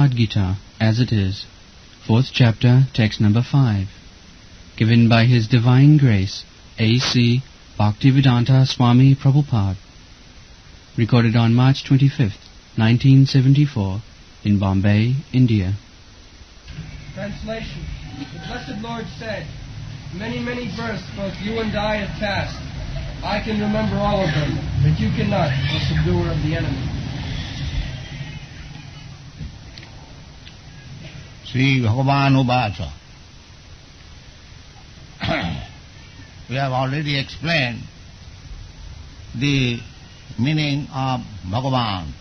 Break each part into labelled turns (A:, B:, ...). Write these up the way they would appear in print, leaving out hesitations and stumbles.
A: Bhagavad Gita as it is, 4th chapter, text number 5, given by His Divine Grace, A.C. Bhaktivedanta Swami Prabhupada, recorded on March 25th, 1974, in Bombay, India.
B: Translation. The Blessed Lord said, "Many, many births both you and I have passed. I can remember all of them, but you cannot, the subduer of the enemy."
C: Sri Bhagavan Uvacha. We have already explained the meaning of Bhagavan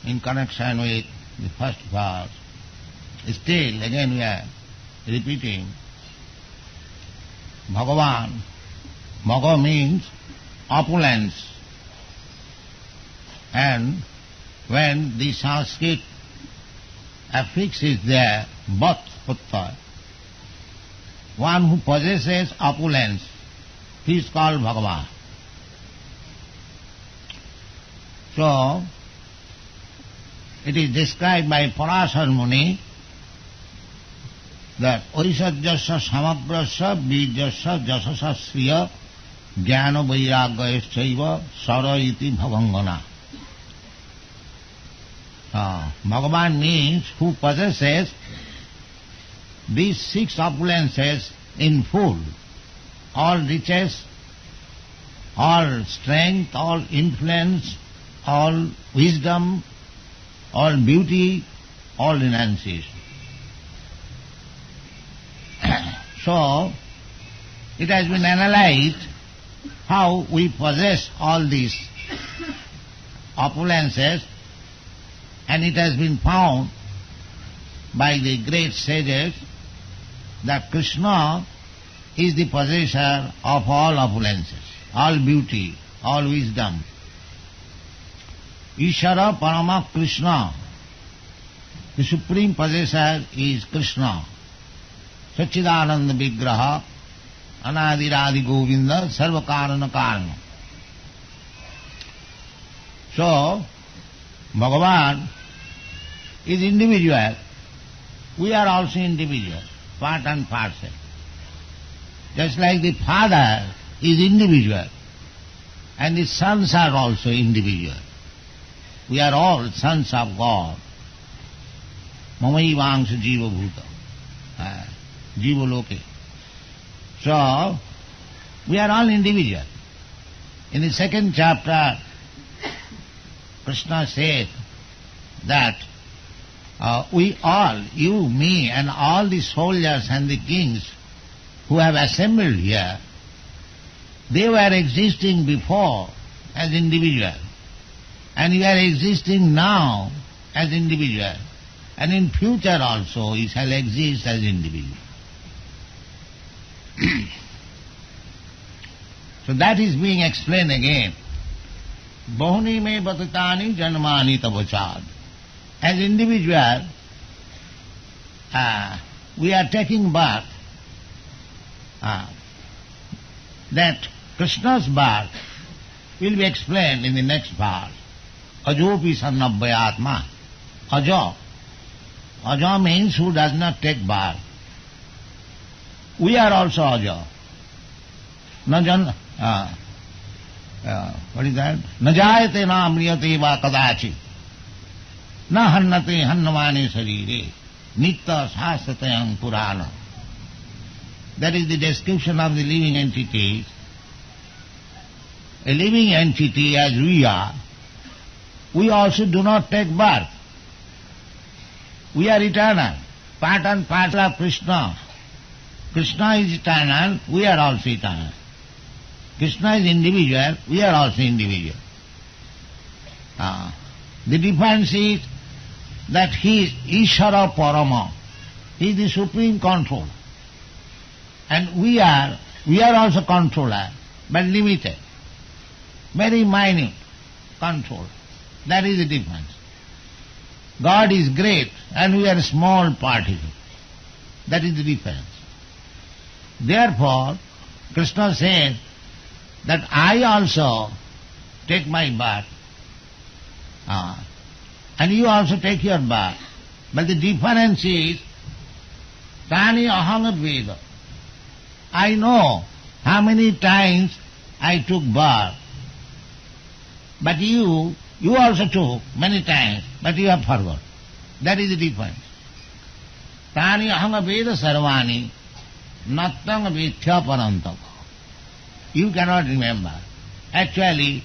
C: in connection with the first verse. Still, again we are repeating. Bhagavan, Bhaga means opulence. And when the Sanskrit affix is there, Bhat Putta, one who possesses opulence, he is called Bhagavan. So, it is described by Parashar Muni that Oisajyasya samagrasya bijyasya jasasa sriya jnana vairagyaschaiva sara iti bhavangana. Bhagavan means who possesses these 6 opulences in full, all riches, all strength, all influence, all wisdom, all beauty, all renunciation. So, it has been analyzed how we possess all these opulences, and it has been found by the great sages that Krishna is the possessor of all opulences, all beauty, all wisdom. Ishara Parama Krishna, the supreme possessor is Krishna. Sachidananda Vigraha, Anadiradi Govinda, Sarva Karana Karana. So, Bhagavan is individual. We are also individual, part and parcel. Just like the Father is individual, and the sons are also individual. We are all sons of God. Mamaivangsha Jiva Bhuta. Jiva Loke. So, we are all individual. In the 2nd chapter, Krishna said that we all, you, me, and all the soldiers and the kings who have assembled here, they were existing before as individual, and we are existing now as individual, and in future also we shall exist as individual. So that is being explained again. Bahuni me batitani janmani tavachad. As individual, we are taking birth. That Krishna's birth will be explained in the next verse. Ajopi sannabhyatma. Ajo. Ajo means who does not take birth. We are also ajo. What is that? Najayate na amriyate va kadachi. Na hannate hannamane sarire. Nitta sasatayam purana. That is the description of the living entities. A living entity as we are, we also do not take birth. We are eternal, part and parcel of Krishna. Krishna is eternal, we are also eternal. Krishna is individual, we are also individual. The difference is that he is Ishara Parama. He is the supreme controller. And we are also controller, but limited. Very minute control. That is the difference. God is great and we are a small particle. That is the difference. Therefore, Krishna says that I also take my birth and you also take your bath. But the difference is, Tani aham Veda. I know how many times I took bath. But you also took many times, but you have forgot. That is the difference. Tani aham Veda sarvani nattang vithya parantava. You cannot remember. Actually,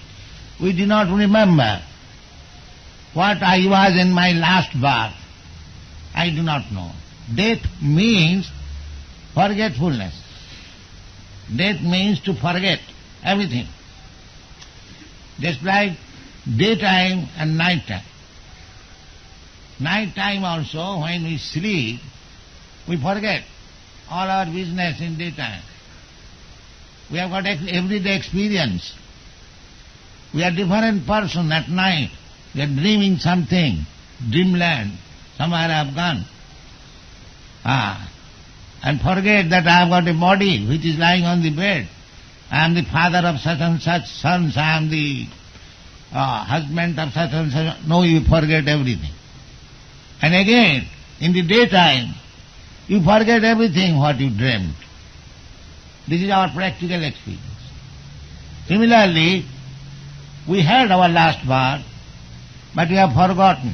C: we do not remember what I was in my last birth. I do not know. Death means forgetfulness. Death means to forget everything. Just like daytime and nighttime. Nighttime also, when we sleep, we forget all our business in daytime. We have got everyday experience. We are different person at night. We are dreaming something, dreamland, somewhere I have gone. And forget that I have got a body which is lying on the bed. I am the father of such and such sons. I am the husband of such and such. No, you forget everything. And again, in the daytime, you forget everything what you dreamt. This is our practical experience. Similarly, we had our last birth, but we have forgotten.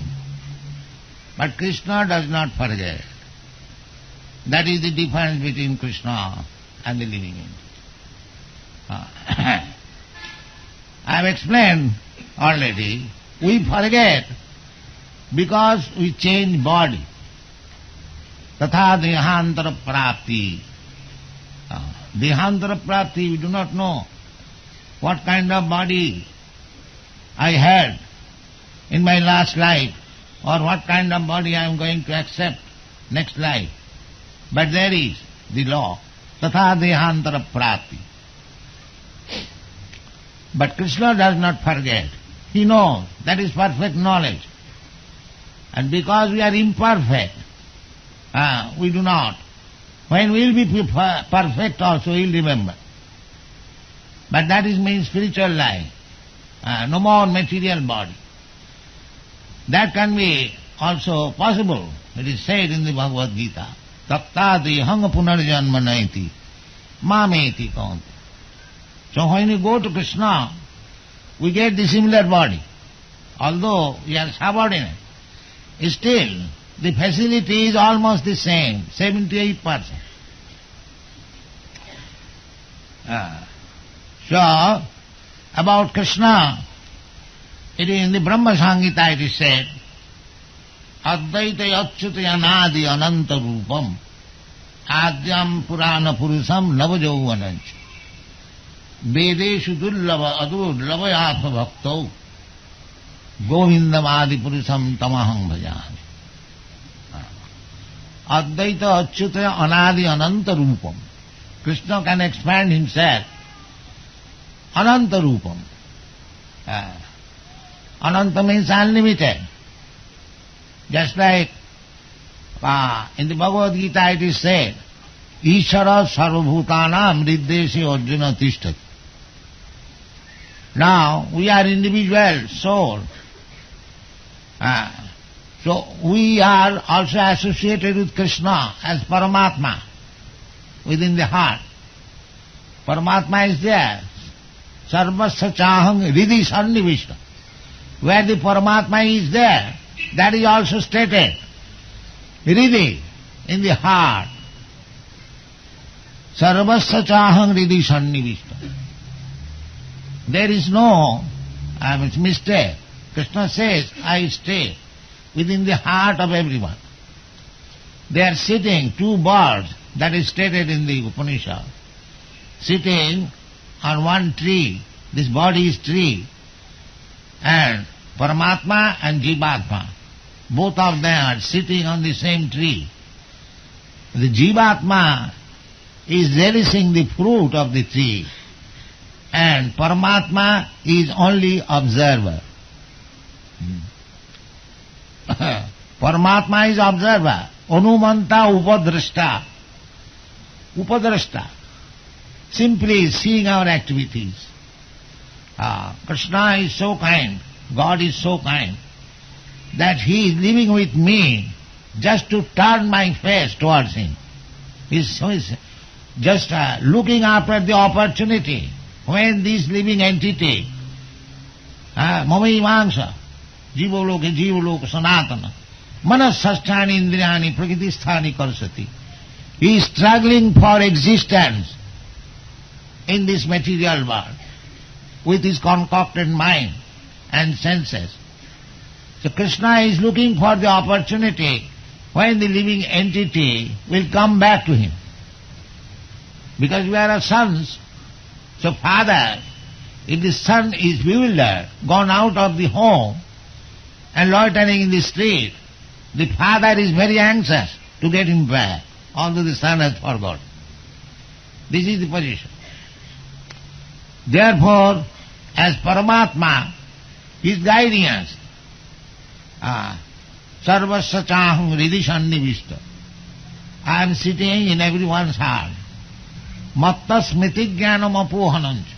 C: But Krishna does not forget. That is the difference between Krishna and the living entity. I have explained already, we forget because we change body. Tatha dehantara prapti. Dehantara prapti, we do not know what kind of body I had in my last life, or what kind of body I am going to accept next life. But there is the law, tatha dehantara prapti. But Krishna does not forget. He knows. That is perfect knowledge. And because we are imperfect, we do not. When we will be perfect also, we will remember. But that is means spiritual life. No more material body. That can be also possible. It is said in the Bhagavad Gita, Tattadi hanga punarjanma naiti, mameti kaunti. So when we go to Krishna, we get the similar body. Although we are subordinate, still the facility is almost the same, 78%. So, about Krishna, it is in the Brahma Sangita it is said, Advaita Yachyuta Anadi Ananta Rupam Adyam Purana Purusam Navajauvananch Vedeshu Dullava Adurlavayatma Bhaktau Govindam Adi Purusam Tamaham Bhajami. Advaita Achyuta Anadi Ananta Rupam. Krishna can expand himself. Ananta Rupam. Ananta means unlimited. Just like in the Bhagavad Gita it is said, Ishara sarvabhutanam riddesi arjuna tishtati. Now we are individual soul. So we are also associated with Krishna as Paramatma within the heart. Paramatma is there. Sarvasya chaham hridhi sannivishta. Where the Paramatma is there, that is also stated. Hridhi, in the heart. Sarvasya chaham hridhi sannivishta. There is no mistake. Krishna says, I stay within the heart of everyone. They are sitting, two birds, that is stated in the Upanishad, sitting on one tree. This body is tree. And Paramatma and Jivatma, both of them are sitting on the same tree. The Jivatma is relishing the fruit of the tree, and Paramatma is only observer. Paramatma is observer. Anumanta upadrashta. Upadrashta. Simply seeing our activities. Krishna is so kind. God is so kind. that he is living with me just to turn my face towards him. He's just looking after the opportunity when this living entity, Mamaimansa, Jivaloka, Sanatana, Manasasthani Indriyani Prakritisthani Karsati. He is struggling for existence in this material world with his concocted mind and senses. So Krishna is looking for the opportunity when the living entity will come back to him. Because we are sons, so father, if the son is bewildered, gone out of the home and loitering in the street, the father is very anxious to get him back, although the son has forgotten. This is the position. Therefore, as Paramatma, he is guiding us. Sarvasya chaham hridisannivishta. I am sitting in everyone's heart. Matta smriti jnanam apohanancha.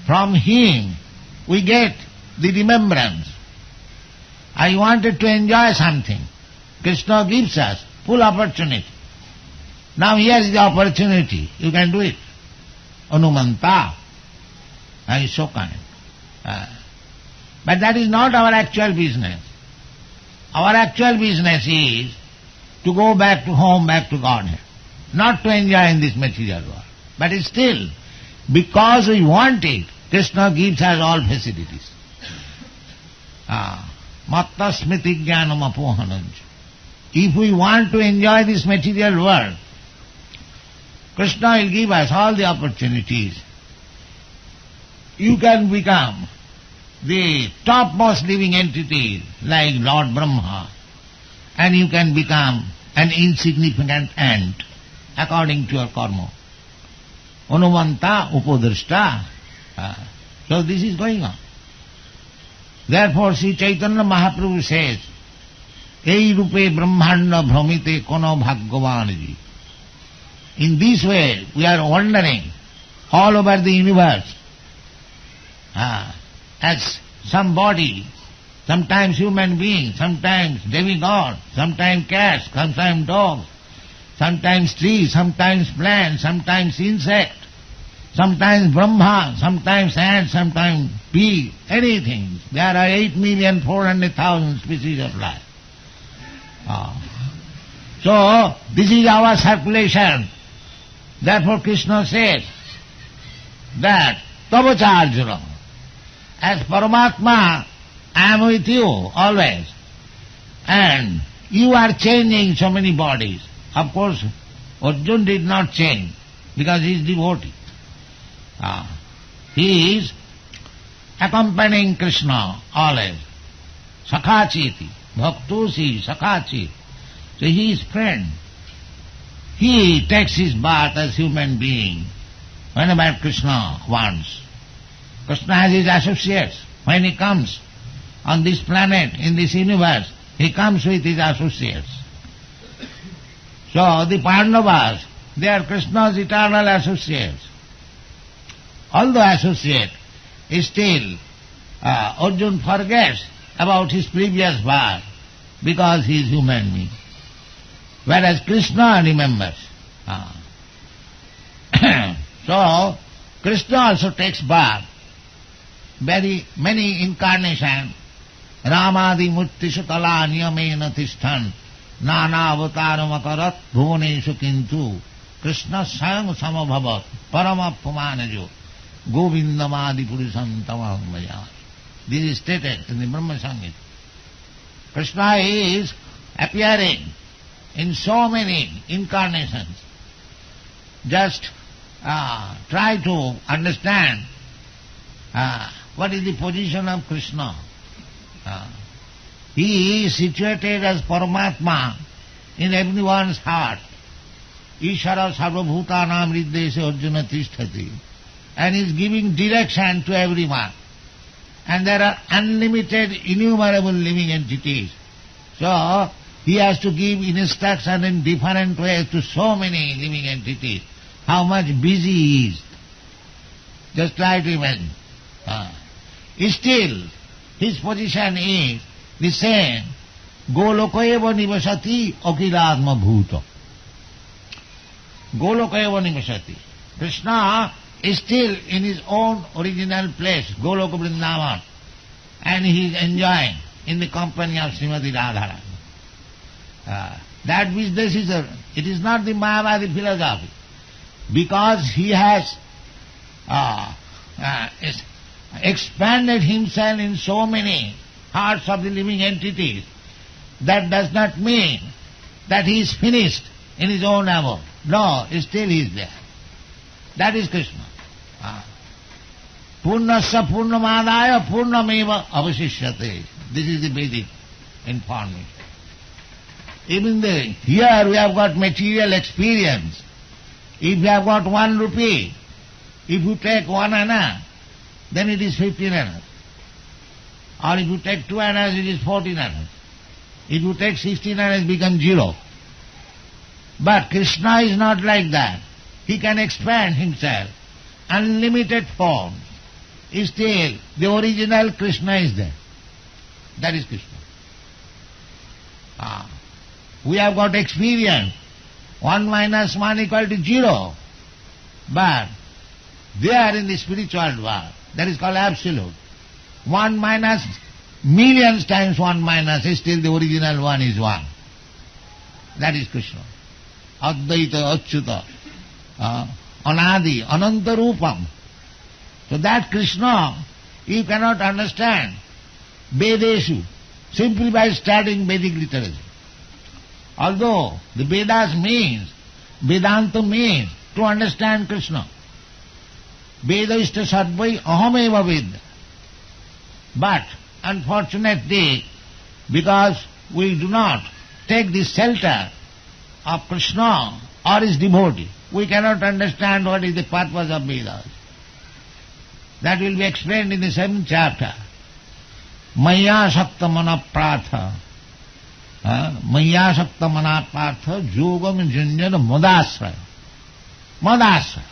C: From him we get the remembrance. I wanted to enjoy something. Krishna gives us full opportunity. Now here is the opportunity. You can do it. Anumanta. I is so kind. But that is not our actual business. Our actual business is to go back to home, back to Godhead. Not to enjoy in this material world. But still, because we want it, Krishna gives us all facilities. Matta smriti jnanam apohanancha. If we want to enjoy this material world, Krishna will give us all the opportunities. You can become the topmost living entity like Lord Brahma, and you can become an insignificant ant according to your karma. Anumanta upadrashta. So this is going on. Therefore Sri Chaitanya Mahaprabhu says, Ei rupe brahmanda bhramite kono bhagavanji. In this way we are wandering all over the universe as some body, sometimes human being, sometimes demigod, sometimes cats, sometimes dogs, sometimes trees, sometimes plants, sometimes insect, sometimes Brahma, sometimes ant, sometimes bee, anything. There are 8,400,000 species of life. So, this is our circulation. Therefore Krishna says that Tavacha Arjuna, as Paramatma, I am with you always. And you are changing so many bodies. Of course, Arjuna did not change because he is devotee. He is accompanying Krishna always. Sakhachiti, bhaktusi, sakhachi. So he is friend. He takes his birth as human being whenever Krishna wants. Krishna has his associates. When he comes on this planet, in this universe, he comes with his associates. So the Pandavas, they are Krishna's eternal associates. Although associate, still Arjuna forgets about his previous birth because he is human being. Whereas Krishna remembers. So Krishna also takes birth. Very many incarnations. Ramadi muttishatala niyamena tishthan nana avataram akarat bhuvaneshu kintu Krishna sayam samabhavat paramapamanajo govindamadi purusam tamaham vayas. This is stated in the Brahma Sangita. Krishna is appearing in so many incarnations. Just try to understand what is the position of Krishna. He is situated as Paramatma in everyone's heart. Ishara sarvabhutanam riddhese arjuna tisthati. And is giving direction to everyone. And there are unlimited, innumerable living entities. So he has to give instruction in different ways to so many living entities. How much busy he is. Just try to imagine. Still, his position is The same, Golokaeva nivasati akilatma bhuta. Golokaeva nivasati. Krishna is still in his own original place, Goloka Vrindavan, and he is enjoying in the company of Srimati Radharani. That business it is not the Mayavadi philosophy, because he has expanded himself in so many hearts of the living entities. That does not mean that he is finished in his own abode. No, still he is there. That is Krishna. Purnasya purnamadaya purnameva avasishyate. This is the Vedic information. Even here we have got material experience. If you have got 1 rupee, if you take 1 anna, then it is 15 annas. Or if you take 2 annas, it is 14 annas. If you take 16 annas, it becomes 0. But Krishna is not like that. He can expand himself. Unlimited form. Still, the original Krishna is there. That is Krishna. We have got experience. 1 minus 1 equal to 0. But there in the spiritual world, that is called absolute. 1 minus millions times 1 minus is still the original 1 is 1. That is Krishna. Advaita, Achyuta, Anadi, Ananta Rupam. So that Krishna you cannot understand Vedeshu simply by studying Vedic literature. Although the Vedas means, Vedanta means to understand Krishna. Vedaishta sadvai ahameva Veda. But unfortunately, because we do not take the shelter of Krishna or his devotee, we cannot understand what is the purpose of Vedas. That will be explained in the 7th chapter. Maya Shakta Mana Partha. Maya Shakta Mana Partha Yogam Junjana Madasraya. Madasraya.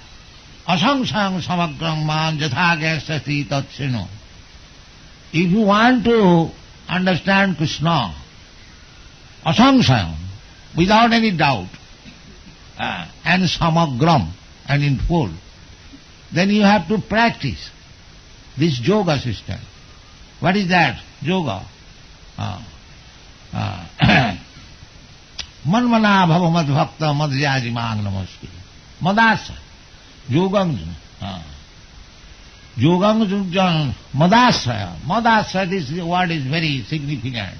C: Asangsang Samagram Man Jathagastati Tatsino. If you want to understand Krishna, asangsang, without any doubt, and samagram, and in full, then you have to practice this yoga system. What is that? Yoga. Manmana bhava mad bhakta madhyaji mang namaski. Madasa. Yogam. Yogam madasraya. Madasraya, this word is very significant.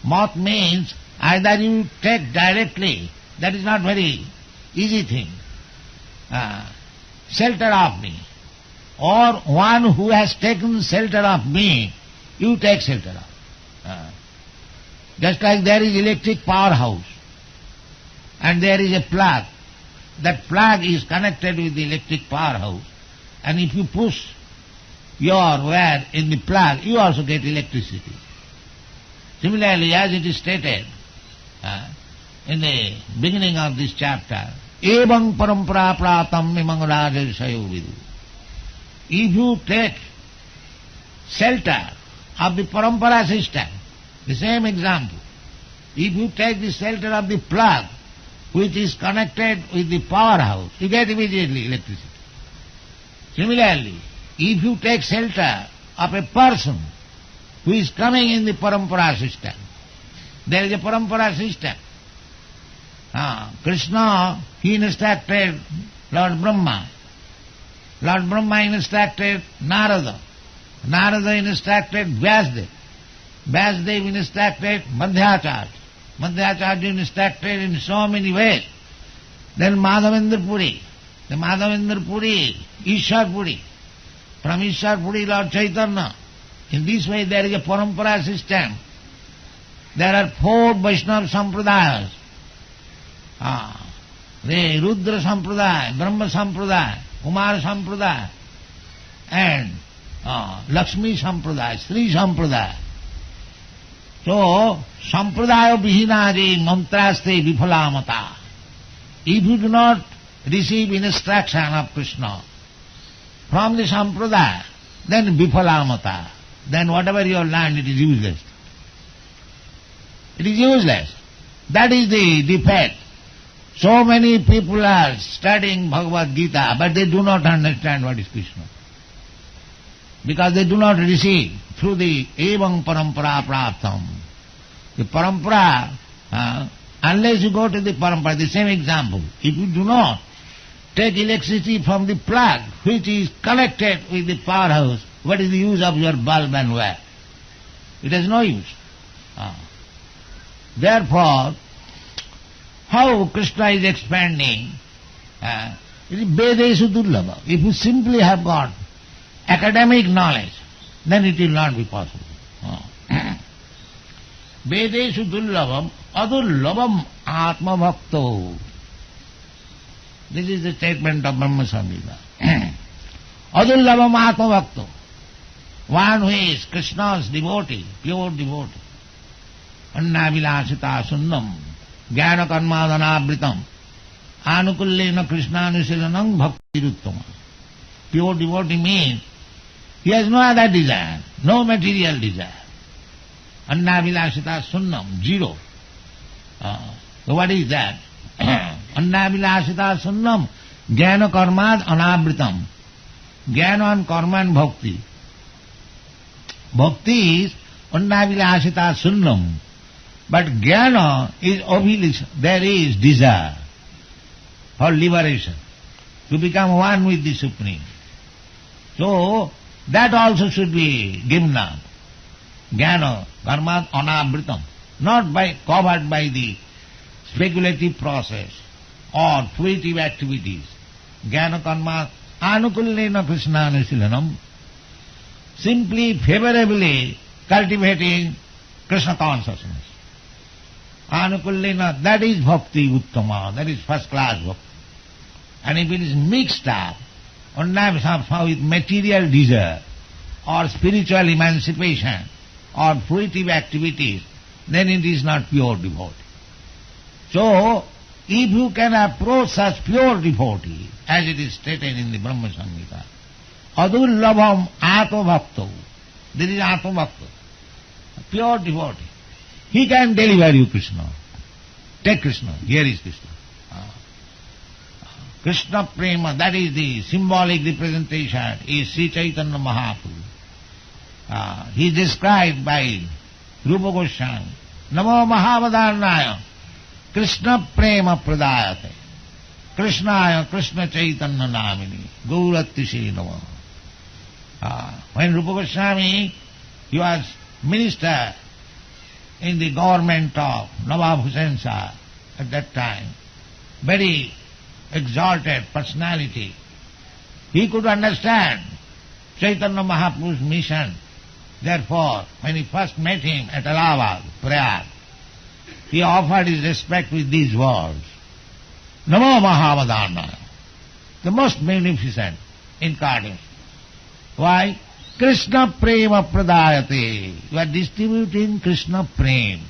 C: Mat means either you take directly, that is not very easy thing. Shelter of me. Or one who has taken shelter of me, you take shelter of. Just like there is electric powerhouse and there is a plug. That plug is connected with the electric powerhouse, and if you push your wire in the plug, you also get electricity. Similarly, as it is stated in the beginning of this chapter, Evam parampara pratam imang rajasayo vidu. If you take shelter of the parampara system, the same example, if you take the shelter of the plug which is connected with the powerhouse, you get immediately electricity. Similarly, if you take shelter of a person who is coming in the parampara system, there is a parampara system. Krishna, he instructed Lord Brahma. Lord Brahma instructed Narada. Narada instructed Vyasdev. Vyasdev instructed Madhyacharya. Madhyacharya instructed in so many ways. Then Madhavendra Puri. The Madhavendra Puri, Ishwar Puri. From Ishwar Puri, Lord Chaitanya. In this way there is a parampara system. There are 4 Vaishnava Sampradayas. The Rudra Sampradaya, Brahma Sampradaya, Kumara Sampradaya, and Lakshmi Sampradaya, Sri Sampradaya. So, Sampradaya Vihinaji Mantraste Vifalamata. If you do not receive instruction of Krishna from the Sampradaya, then Vifalamata. Then whatever you have learned, it is useless. It is useless. That is the defect. So many people are studying Bhagavad Gita, but they do not understand what is Krishna. Because they do not receive through the evam parampara praptam. The parampara, unless you go to the parampara, the same example, if you do not take electricity from the plug which is connected with the powerhouse, what is the use of your bulb and wire? It has no use. Therefore, how Krishna is expanding, it is Vedeshu Durlabha. If you simply have got academic knowledge, then it will not be possible. Vedeshu Durlabham Adurlabham Atma Bhakto. This is the statement of Brahma Samhita. Adurlabham Atma Bhakto. One who is Krishna's devotee, pure devotee. Annavilasita sunnam jnana karmadanabritam anukullena krishnanushilanam bhaktiruttama. Pure devotee means he has no other desire, no material desire. Annavilasita sunnam, zero. So what is that? Annavilasita sunnam jnana karmad anabritam. Jnana and karma and bhakti. Bhakti is annavilasita sunnam. But jnana is obligation. There is desire for liberation, to become one with the Supreme. So, that also should be given up. Jnana, karma, anabritam. Not covered by the speculative process or fruitive activities. Jnana, karma, anukullena krishnanushilanam. Simply, favorably cultivating Krishna consciousness. Anukullena, that is bhakti uttama, that is first class bhakti. And if it is mixed up, somehow with material desire, or spiritual emancipation, or fruitive activities, then it is not pure devotee. So, if you can approach such pure devotee, as it is stated in the Brahma Samhita, adurlabham atma bhakto, there is atma bhakto, pure devotee. He can deliver you Krishna. Take Krishna. Here is Krishna. Krishna Prema, that is the symbolic representation, is Sri Chaitanya Mahaprabhu. He is described by Rupa Goswami. Namo Mahavadharnaya Krishna Prema Pradayate Krishnaya Krishna Chaitanya Namini Gauratishe Namo. When Rupa Goswami, he was minister in the government of Nawab Hussain Shah at that time, very exalted personality. He could understand Chaitanya Mahaprabhu's mission. Therefore, when he first met him at Allahabad, Prayag, he offered his respect with these words, Namo Mahavadharnaya, the most magnificent incarnation. Why? Krishna Prema Pradayate. You are distributing Krishna Prem.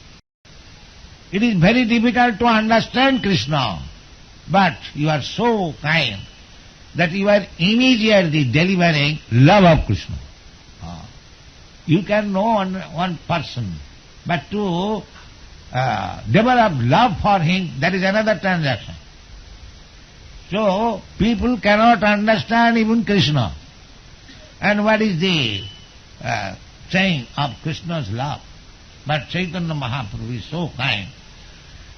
C: It is very difficult to understand Krishna, but you are so kind that you are immediately delivering love of Krishna. You can know one person, but to develop love for him, that is another transaction. So, people cannot understand even Krishna. And what is the saying of Krishna's love? But Chaitanya Mahaprabhu is so kind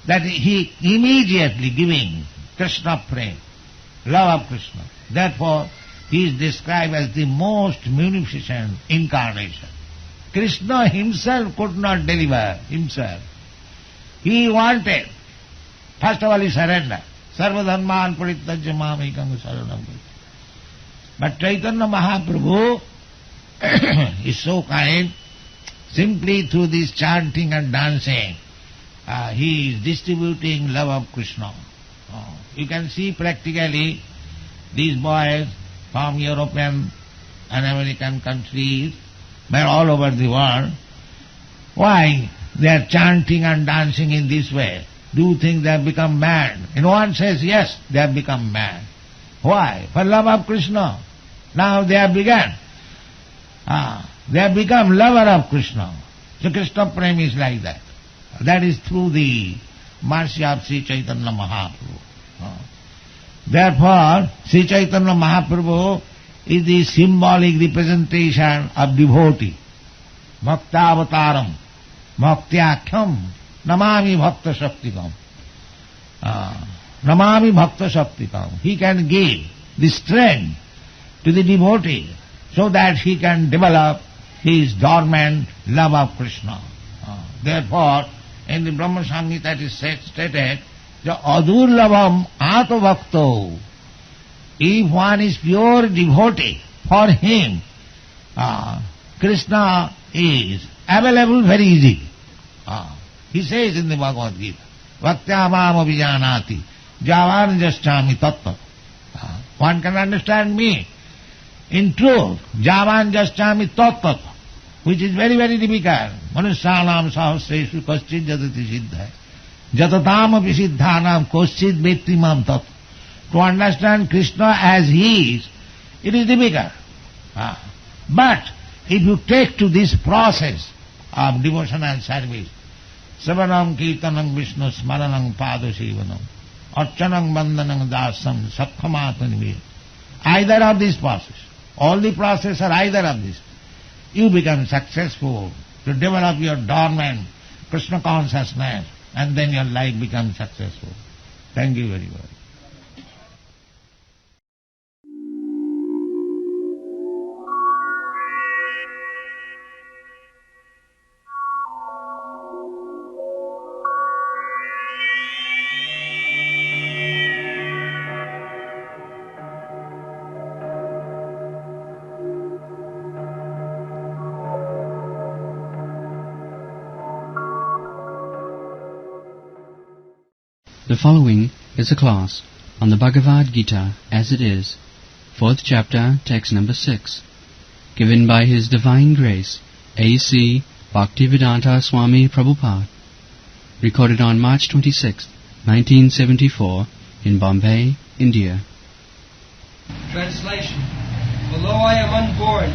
C: that he immediately giving Krishna prem, love of Krishna. Therefore, he is described as the most munificent incarnation. Krishna himself could not deliver himself. He wanted, first of all, he surrendered. Sarvadharman parittajya mamekam saranam. But Chaitanya Mahaprabhu is so kind, simply through this chanting and dancing, he is distributing love of Krishna. You can see practically these boys from European and American countries, they are all over the world. Why they are chanting and dancing in this way? Do you think they have become mad? And one says, yes, they have become mad. Why? For love of Krishna. Now they have begun. They have become lover of Krishna. So Krishna Prem is like that. That is through the mercy of Sri Chaitanya Mahaprabhu. Therefore, Sri Chaitanya Mahaprabhu is the symbolic representation of devotee. Bhaktavataram, bhaktyakham, namami bhakta shaktikam. Namami bhakta shaktikam. He can give the strength to the devotee so that he can develop his dormant love of Krishna. Therefore, in the Brahma Samhita it is stated, the adurlabham ato bhakto. If one is pure devotee, for him Krishna is available very easy. He says in the Bhagavad Gita, Bhaktyamam abhijanati javan jaschami tattva. One can understand me in truth, javan jaschami tattva, which is very, very difficult. Manusyanam sahasreshu kaschid jadati siddha. Jatatam api siddhanam kaschid vetti mam tattva. To understand Krishna as he is, it is difficult. But if you take to this process of devotional service, Savanam Kirtanam Vishnu Smaranam Padasivanam Archanam Vandanam Dasam Sakkhamatanivi, either of these process, all the process are either of these, you become successful to develop your dormant Krishna consciousness, and then your life becomes successful. Thank you very much.
A: The following is a class on the Bhagavad Gita as it is, 4th chapter, text number 6, given by His Divine Grace, A.C. Bhaktivedanta Swami Prabhupada, recorded on March 26, 1974, in Bombay, India.
B: Translation. Although I am unborn,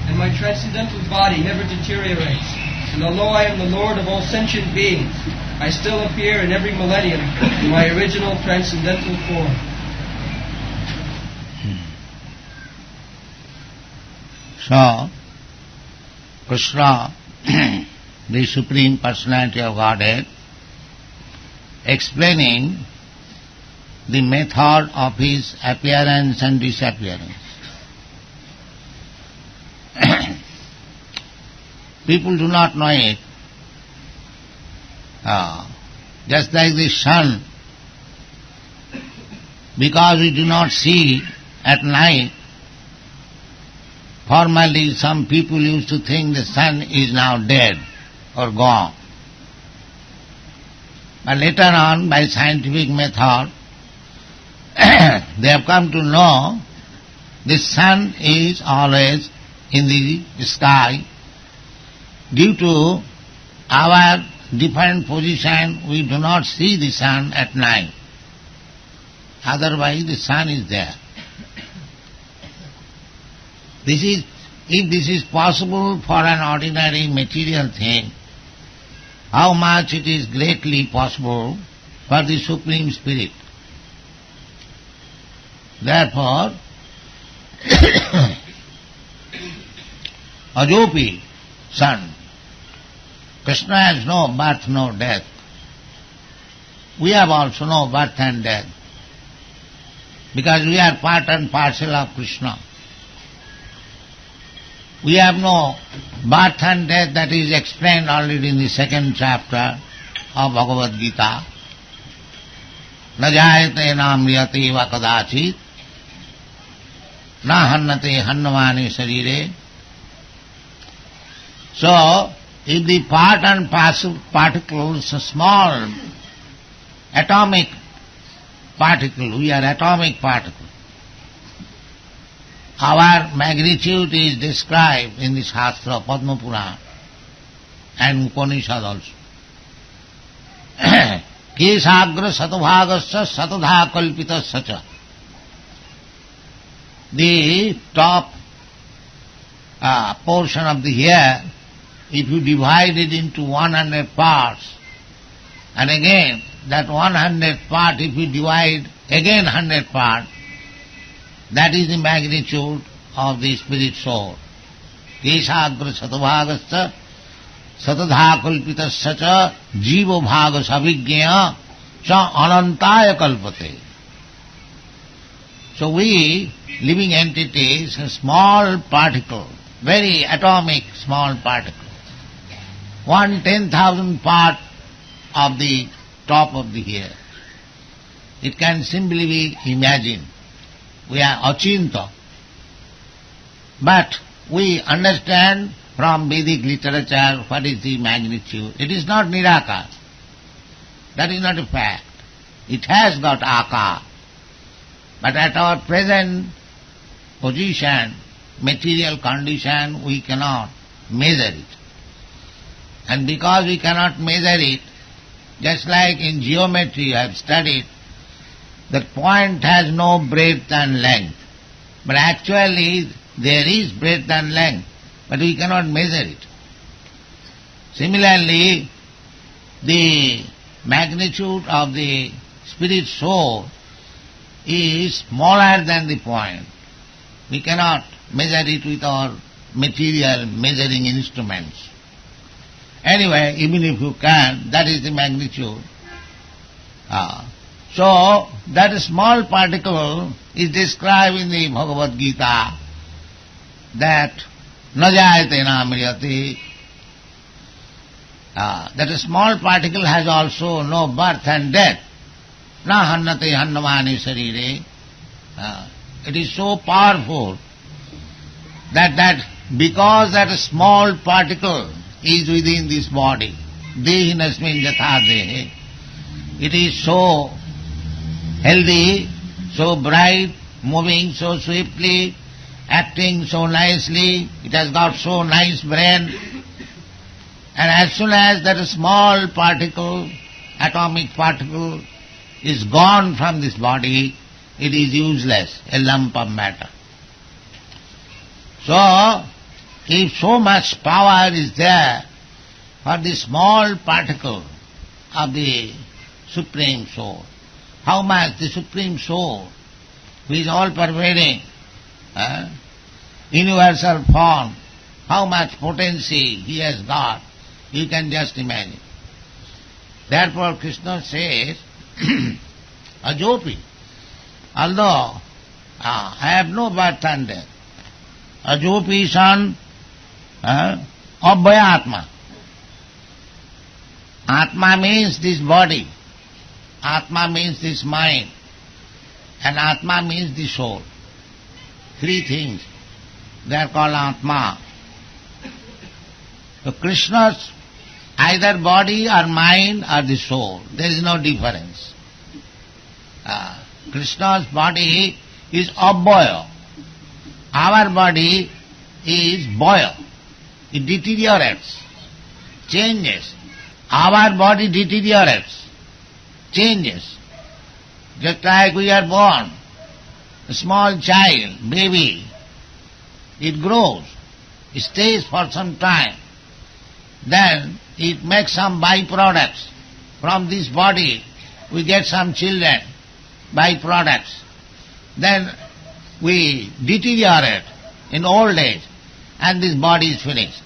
B: and my transcendental body never deteriorates, and although I am the Lord of all sentient beings, I still appear in every millennium in my original transcendental form.
C: So, Krishna, the Supreme Personality of Godhead, explaining the method of his appearance and disappearance. People do not know it. Just like the sun, because we do not see at night, formerly some people used to think the sun is now dead or gone. But later on, by scientific method, they have come to know the sun is always in the sky. Due to our different position, we do not see the sun at night. Otherwise, the sun is there. If this is possible for an ordinary material thing, how much it is greatly possible for the Supreme Spirit. Therefore, Ajopi, sun, Krishna has no birth, no death. We have also no birth and death, because we are part and parcel of Krishna. We have no birth and death, that is explained already in the 2nd chapter of Bhagavad Gita. Na jayate na mriyate va kadachit, na hannate hannavane sarire. So, if the part and parcel particles, a small atomic particle, we are atomic particle. Our magnitude is described in the Shastra, Padma Purana, and Upanishad also. Kesagra satobhagasya satodha kalpitasya cha. The top portion of the hair, if you divide it into 100 parts, And again, that 100th part, if you divide again 100 part, that is the magnitude of the spirit soul. Keshagra satabhagascha satadha kalpitasya cha jiva bhaga savijñaya cha anantaya kalpate. So we, living entities, a small particle, very atomic small particle, 1/10,000 part of the top of the hair. It can simply be imagined. We are achinta. But we understand from Vedic literature what is the magnitude. It is not nirakar. That is not a fact. It has got akar. But at our present position, material condition, we cannot measure it. And because we cannot measure it, just like in geometry I have studied, that point has no breadth and length. But actually there is breadth and length, but we cannot measure it. Similarly, the magnitude of the spirit soul is smaller than the point. We cannot measure it with our material measuring instruments. Anyway, even if you can, that is the magnitude. So, that small particle is described in the Bhagavad Gita that na jayate na mriyate. That a small particle has also no birth and death. Na hannate hannamani sarire. It is so powerful that because that small particle is within this body, dehinasmin jatha dehe, it is so healthy, so bright, moving so swiftly, acting so nicely, it has got so nice brain, and as soon as that small particle, atomic particle, is gone from this body, it is useless, a lump of matter. So, if so much power is there for the small particle of the Supreme Soul, how much the Supreme Soul, who is all-pervading, universal form, how much potency he has got, you can just imagine. Therefore Krishna says, Ajopi, although I have no birth and death, Ajopi son Abhaya Atma means this body, Atma means this mind, and Atma means the soul. Three things. They are called Atma. So Krishna's either body or mind or the soul. There is no difference. Krishna's body is Abhaya. Our body is Bhaya. It deteriorates, changes. Our body deteriorates, changes. Just like we are born, a small child, baby, it grows, it stays for some time, then it makes some byproducts. From this body we get some children, byproducts. Then we deteriorate in old age and this body is finished.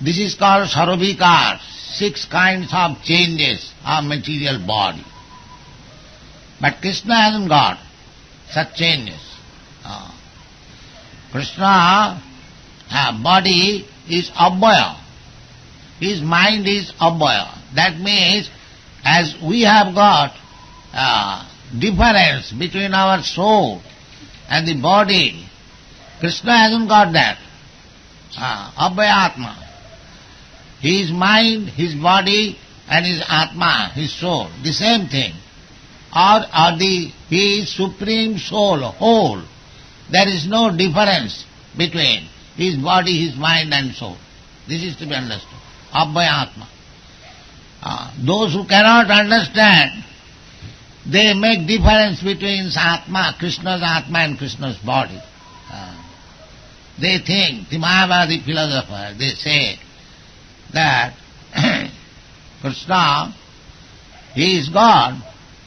C: This is called sarabhikar, 6 kinds of changes of material body. But Krishna hasn't got such changes. Krishna body is abhaya. His mind is abhaya. That means as we have got difference between our soul and the body, Krishna hasn't got that. Abhaya Atma. His mind, his body and his Atma, his soul, the same thing. His supreme soul, whole. There is no difference between his body, his mind and soul. This is to be understood. Abhaya Atma. Those who cannot understand, they make difference between Atma, Krishna's Atma and Krishna's body. They think, the Mayavadi philosopher, they say that Krishna he is God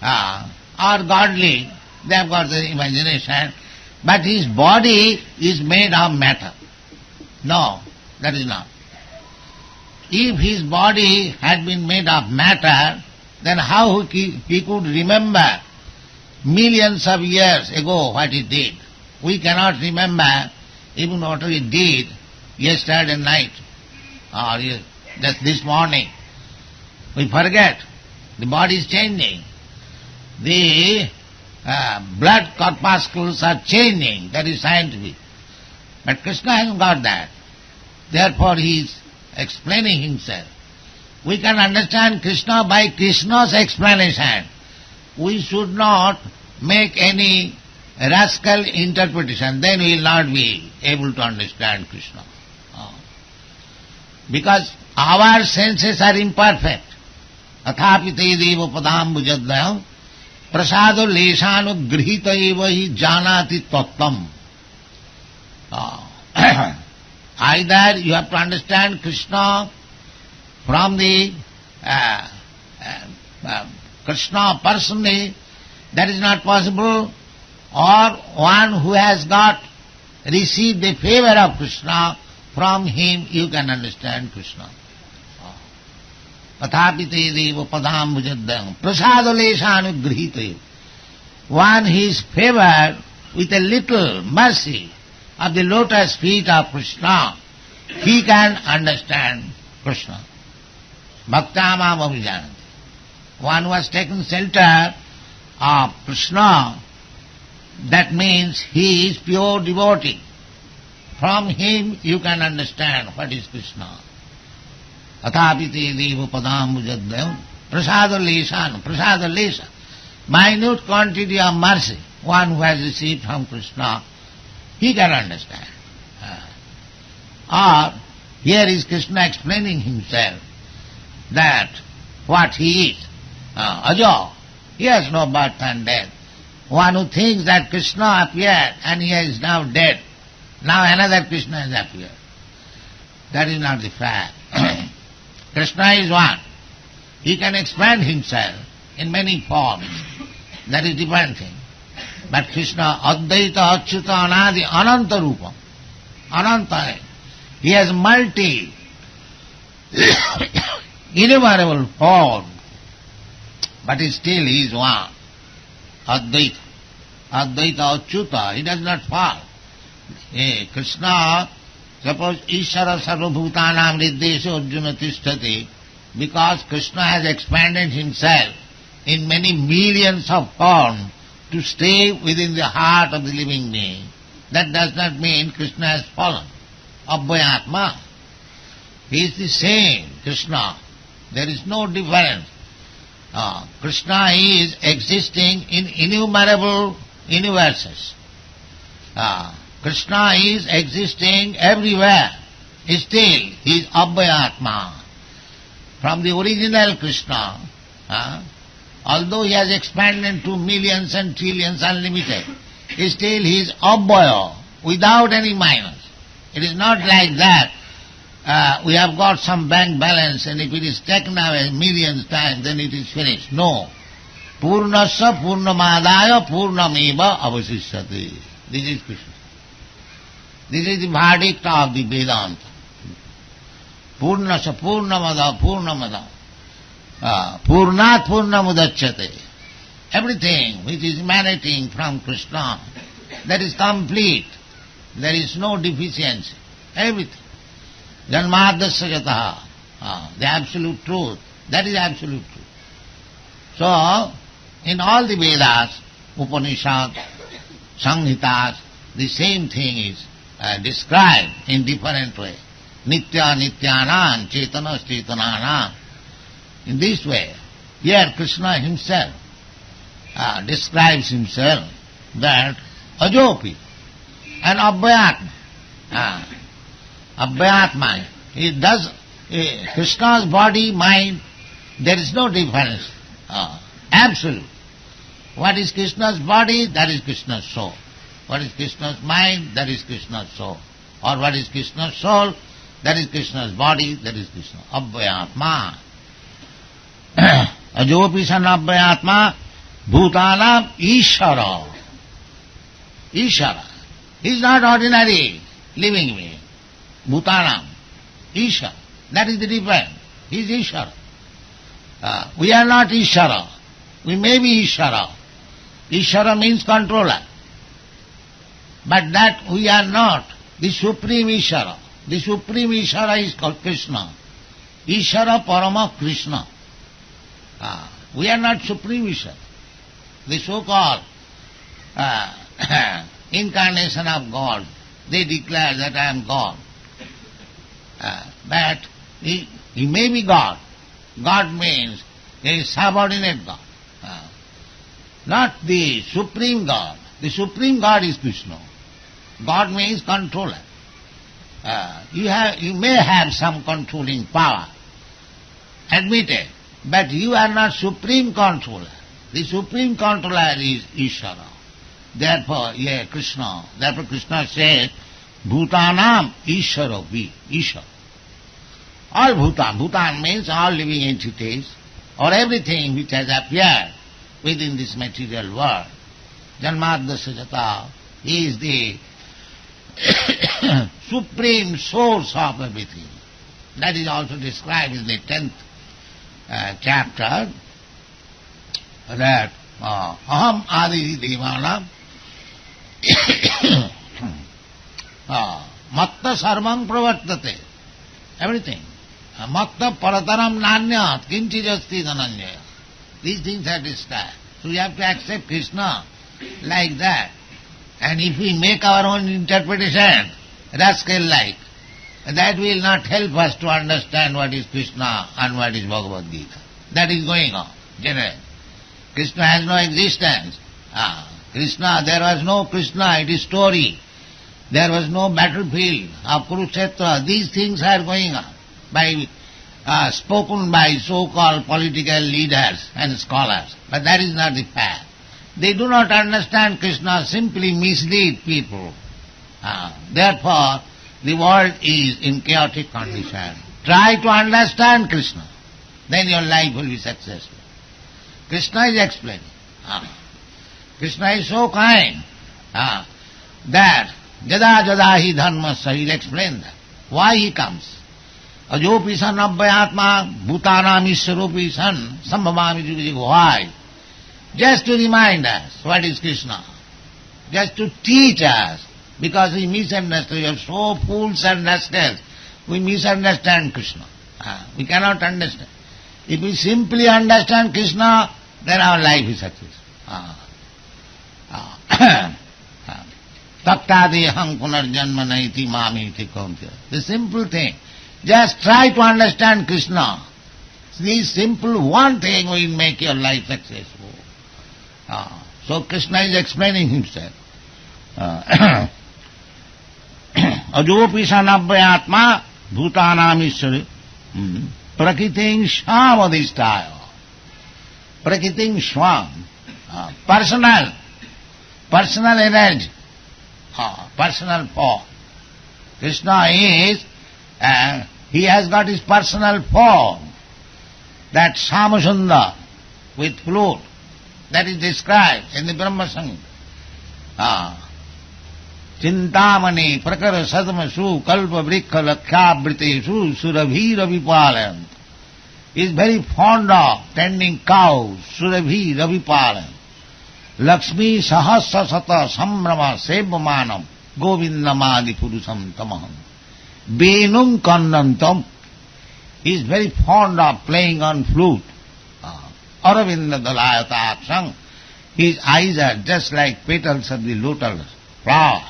C: or godly, they have got the imagination, but his body is made of matter. No, that is not. If his body had been made of matter, then how he could remember millions of years ago what he did? We cannot remember even what we did yesterday night or just this morning. We forget. The body is changing. The blood corpuscles are changing. That is scientific. But Krishna hasn't got that. Therefore he is explaining himself. We can understand Krishna by Krishna's explanation. We should not make any rascal interpretation. Then we will not be able to understand Krishna. Because our senses are imperfect. Athapi te deva padambujadayam prasado leshanu grihita eva hi janati tattvam. Either you have to understand Krishna from the Krishna personally, that is not possible, or one who has received the favor of Krishna, from him you can understand Krishna. Athapi te deva padambujadayam prasado leshanu grihita. One who is favored with a little mercy of the lotus feet of Krishna, he can understand Krishna. Bhaktamam abhijanati. One who has taken shelter of Krishna, that means he is pure devotee. From him you can understand what is Krishna. Athapi te deva padambujadayam prasada lesana. Prasada lesa, minute quantity of mercy one who has received from Krishna, he can understand. Or here is Krishna explaining himself that what he is. Ajo, he has no birth and death. One who thinks that Krishna appeared and he is now dead, now another Krishna has appeared. That is not the fact. Krishna is one. He can expand himself in many forms. That is different thing. But Krishna, Advaita, Achyuta, Anadi, Ananta Rupam. Ananta. He has multi, innumerable forms. But still he is one. Advaita. Advaita, Achyuta. He does not fall. Krishna, suppose Ishara Sarvabhutanam Riddesha Arjuna Tishtati, because Krishna has expanded himself in many millions of forms to stay within the heart of the living being. That does not mean Krishna has fallen. Abhyatma. He is the same Krishna. There is no difference. Krishna is existing in innumerable universes. Krishna is existing everywhere. Still, he is Abhyatma. From the original Krishna, although he has expanded to millions and trillions unlimited, still he is Abhaya, without any minus. It is not like that. We have got some bank balance and if it is taken away millions times, then it is finished. No. Purnasya purnamadaya purnameva avasishyati. This is Krishna. This is the verdict of the Vedanta. Purnasya purnamada purnamada. Purnat purnamudachyate. Everything which is emanating from Krishna, that is complete. There is no deficiency. Everything. Janmadasya yataha. The absolute truth. That is absolute truth. So, in all the Vedas, Upanishads, Samhitas, the same thing is described in different way. Nitya nityanam, chetana chetananam. In this way, here Krishna himself describes himself that ajopi and abhyatma. Abhyatma. He does Krishna's body, mind, there is no difference. Absolute. What is Krishna's body? That is Krishna's soul. What is Krishna's mind? That is Krishna's soul. Or what is Krishna's soul? That is Krishna's body. That is Krishna. Abhyatma. Ajopi sanabhyatma bhutanam ishara. Ishara. He is not ordinary living being. Bhutanam. Ishara. That is the difference. He is Ishara. We are not Ishara. We may be Ishara. Ishara means controller. But that we are not. The Supreme Ishara. The Supreme Ishara is called Krishna. Ishara Parama Krishna. We are not Supreme Ishara. The so-called incarnation of God, they declare that I am God. But he may be God. God means a subordinate God. Not the Supreme God. The Supreme God is Krishna. God means controller. You may have some controlling power, admitted, but you are not Supreme Controller. The Supreme Controller is Ishara. Therefore, Krishna. Therefore Krishna says, Bhutanam Ishara vi. Ishara. All Bhutan. Bhutan means all living entities, or everything which has appeared within this material world. Janmadasya jata is the supreme source of everything. That is also described in the 10th chapter, that aham adi devanam matta sarvam pravartate. Everything. Matta parataram nanyat kinchijasti dhananjaya. These things are described. So we have to accept Krishna like that. And if we make our own interpretation, rascal-like, that will not help us to understand what is Krishna and what is Bhagavad Gita. That is going on, generally. Krishna has no existence. Krishna, there was no Krishna, it is story. There was no battlefield of Kurukshetra. These things are going on, spoken by so-called political leaders and scholars. But that is not the fact. They do not understand Krishna, simply mislead people. Therefore, the world is in chaotic condition. Try to understand Krishna, then your life will be successful. Krishna is explaining. Krishna is so kind that jada jada hi dharmasya, he will explain that. Why he comes. Ajopi san abhyatma bhutanam iswarupi san sambhavami jugajig. Why? Just to remind us what is Krishna. Just to teach us, because we misunderstand. We are so fools and rascals. We misunderstand Krishna. We cannot understand. If we simply understand Krishna, then our life is successful. Tattadeham punarjanma naiti mamiti kaunteya. The simple thing. Just try to understand Krishna. This simple one thing will make your life successful. So Krishna is explaining himself. Ajopi sanabhyatma bhutanam ishwari prakriting shvamadhisthaya. Prakriting shvam. Personal energy. Personal form. Krishna is, he has got his personal form. That Samasundar with flute. That is described in the Brahma Samhita. Chintamani prakara sadmasu kalpa vrikha lakhyabhritesu surabhira vipalayant. He is very fond of tending cows, surabhira vipalayant. Lakshmi sahasra sata sambrama sevamanam govindamadi purusam tamaham. Benum kannantam. He is very fond of playing on flute. Aravinda dalayata aksang. His eyes are just like petals of the lotus flower.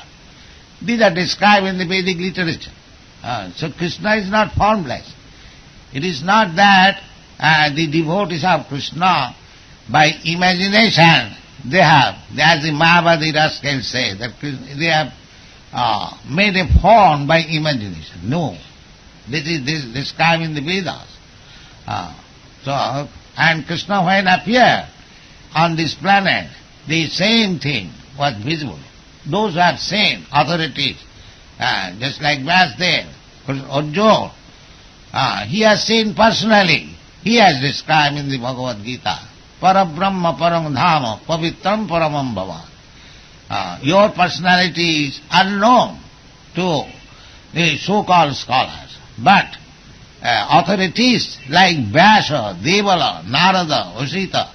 C: These are described in the Vedic literature. So Krishna is not formless. It is not that the devotees of Krishna, by imagination, they have, as the Mayavadi rascals say, that they have made a form by imagination. No. This is described in the Vedas. And Krishna, when appeared on this planet, the same thing was visible. Those who have seen authorities, just like Vyasdev, Arjuna, he has seen personally he has described in the Bhagavad Gita. Parabrahma parang dhama pavitram paramam bhava. Your personality is unknown to the so-called scholars, but authorities like Vyasa, Devala, Narada, Vasita,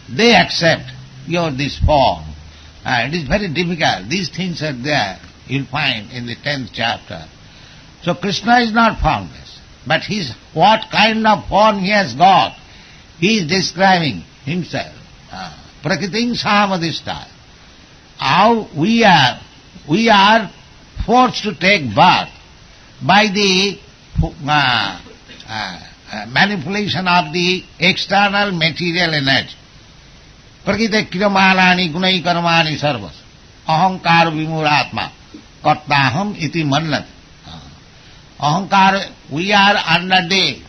C: they accept your this form. It is very difficult. These things are there, you'll find in the 10th chapter. So Krishna is not formless, but what kind of form he has got, he is describing himself. Prakriting samadhishta. How we are forced to take birth by the manipulation of the external material energy. Prakriti kriyamalani gunai karmani sarvas. Ahankar vimuratma. Kartaham iti mannat. Ahankar, we are under the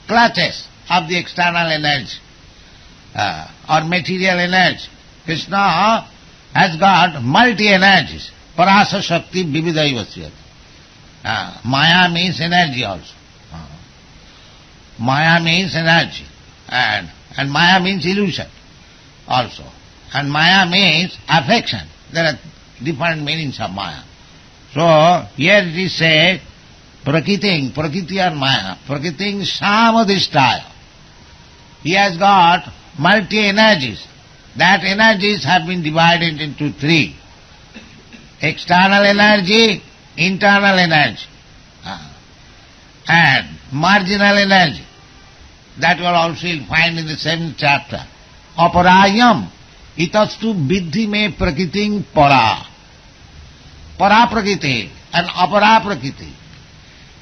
C: clutches of the external energy or material energy. Krishna has got multi-energies. Parasa Shakti Vividaivasyat. Maya means energy also. Maya means energy. And Maya means illusion also. And Maya means affection. There are different meanings of Maya. So here it is said, Prakriti or Maya, Prakriting samadhishtaya. He has got multi-energies. That energies have been divided into three. External energy, internal energy, and marginal energy. That will also you'll find in the 7th chapter. Aparayam itastu viddhi me prakriting para. Para prakriti and apara prakriti.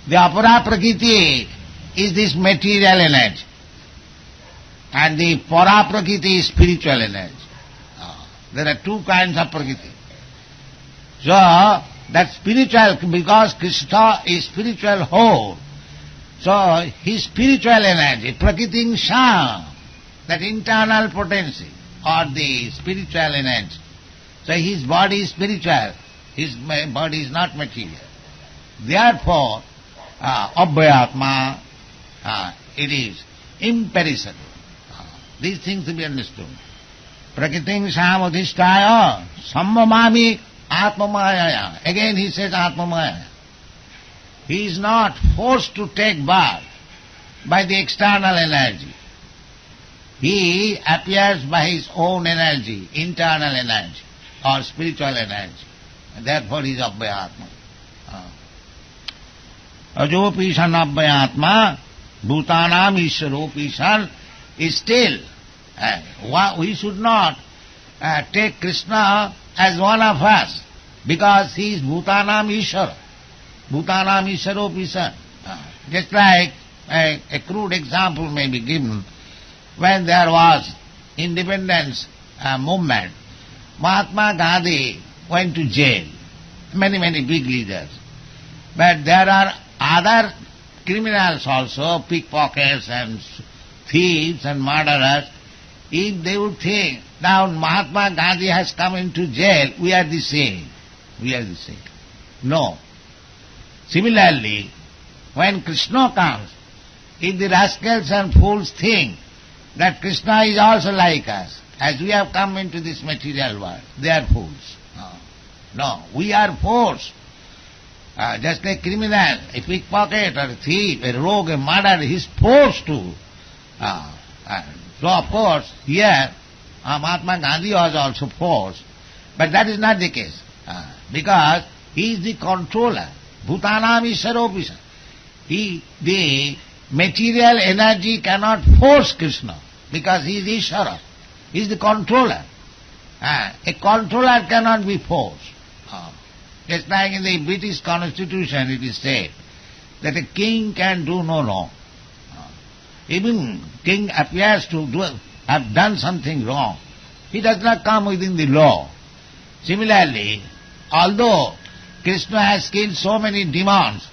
C: The apara prakriti is this material energy, and the para prakriti is spiritual energy. There are two kinds of prakriti. So that spiritual, because Krishna is spiritual whole, so his spiritual energy, prakriting sham, that internal potency or the spiritual energy. So his body is spiritual, his body is not material. Therefore, abhyatma, it is imperishable. These things to be understood. Prakriting samadhishtaya sammamami atmamaya. Again he says atmamaya. He is not forced to take birth by the external energy. He appears by his own energy, internal energy or spiritual energy. And therefore he is abhyatma. Ajopishan abhyatma, bhutanam ishwaropishan is still. We should not take Krishna as one of us, because he is bhutanam ishwara. Bhutanam ishwaropishan. Just like a crude example may be given. When there was independence movement, Mahatma Gandhi went to jail. Many big leaders. But there are other criminals also, pickpockets and thieves and murderers. If they would think, now Mahatma Gandhi has come into jail, we are the same. We are the same. No. Similarly, when Krishna comes, if the rascals and fools think that Krishna is also like us, as we have come into this material world, they are fools. No, we are fools. Just like criminal, a pickpocket or a thief, a rogue, a murderer, he is forced to. So of course, here Mahatma Gandhi was also forced, but that is not the case, because he is the controller. Bhutanam ishwaropisha. The material energy cannot force Krishna, because he is Ishvara. He is the controller. A controller cannot be forced. Just like in the British Constitution it is said that a king can do no wrong. Even king appears to have done something wrong, he does not come within the law. Similarly, although Krishna has killed so many demons,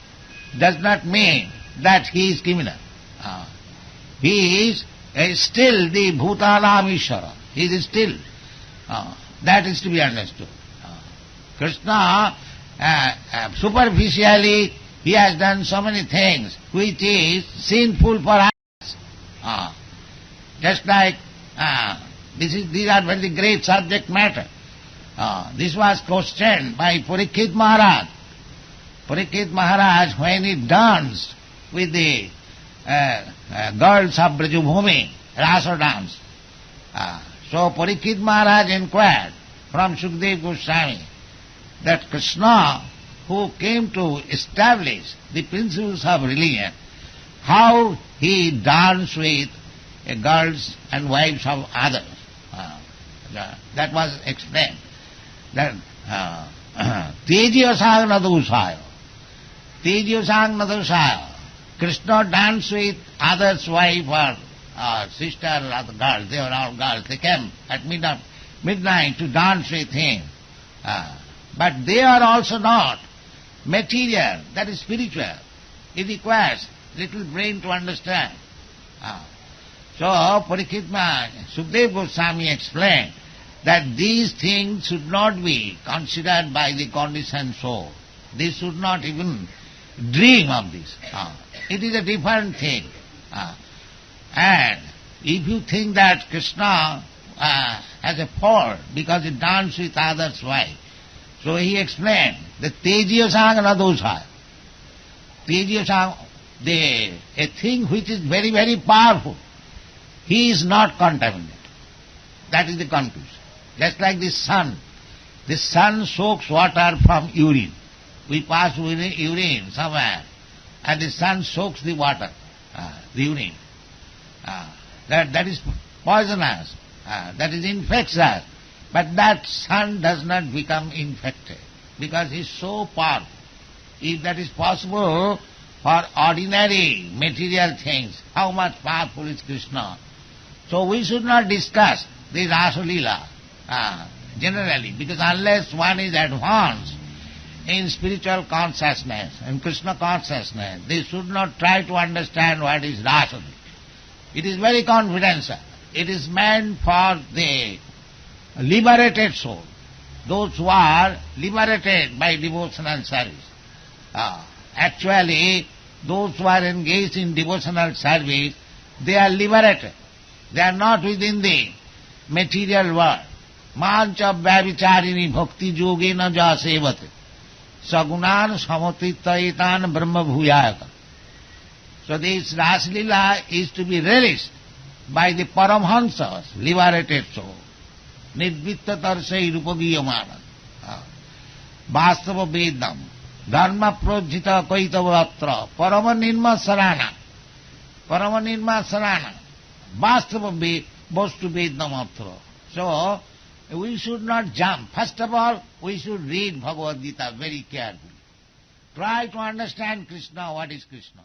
C: does not mean that he is criminal. He is still the Bhutanam Ishvara. He is still. That is to be understood. Krishna, superficially, he has done so many things which is sinful for us. Just like these are very great subject matter. This was questioned by Parikshit Maharaj. Parikshit Maharaj, when he danced with the girls of Brajabhumi, Rasa dance. So Parikshit Maharaj inquired from Sukadeva Goswami that Krishna, who came to establish the principles of religion, how he danced with girls and wives of others. That was explained. That Tejyasang Nadusaya. Tejyasang Nadusaya. Krishna danced with others' wife or sister or the girls. They were all girls. They came at midnight to dance with him. But they are also not material, that is spiritual. It requires little brain to understand. So Parikshit Maharaj, Sukadeva Goswami explained that these things should not be considered by the conditioned soul. They should not even dream of this. It is a different thing. And if you think that Krishna has a fault because he danced with others' wife, so he explained that Tejyasang Nadosaya. Tejyasang, a thing which is very, very powerful, he is not contaminated. That is the conclusion. Just like the sun. The sun soaks water from urine. We pass urine somewhere, and the sun soaks the water, the urine. That is poisonous, that is infectious. But that sun does not become infected, because he is so powerful. If that is possible for ordinary material things, how much powerful is Krishna? So we should not discuss the Rasa Leela generally, because unless one is advanced in spiritual consciousness and Krishna consciousness, they should not try to understand what is Rasa Leela. It is very confidential. It is meant for the liberated soul, those who are liberated by devotional service. Actually, those who are engaged in devotional service, they are liberated. They are not within the material world. Mancha vyavicharini bhakti yogena ja sevate sagunan samatittaitan brahma bhuyayaka. So this Rasa Leela is to be relished by the Paramhansas, liberated soul. Nidvitta tarsai rupagiyamana. Vastava vedam. Dharma projita kaitavatra. Parama nirma sarana. Parama nirma sarana. Vastava vastu vedam atra. So, we should not jump. First of all, we should read Bhagavad Gita very carefully. Try to understand Krishna, what is Krishna.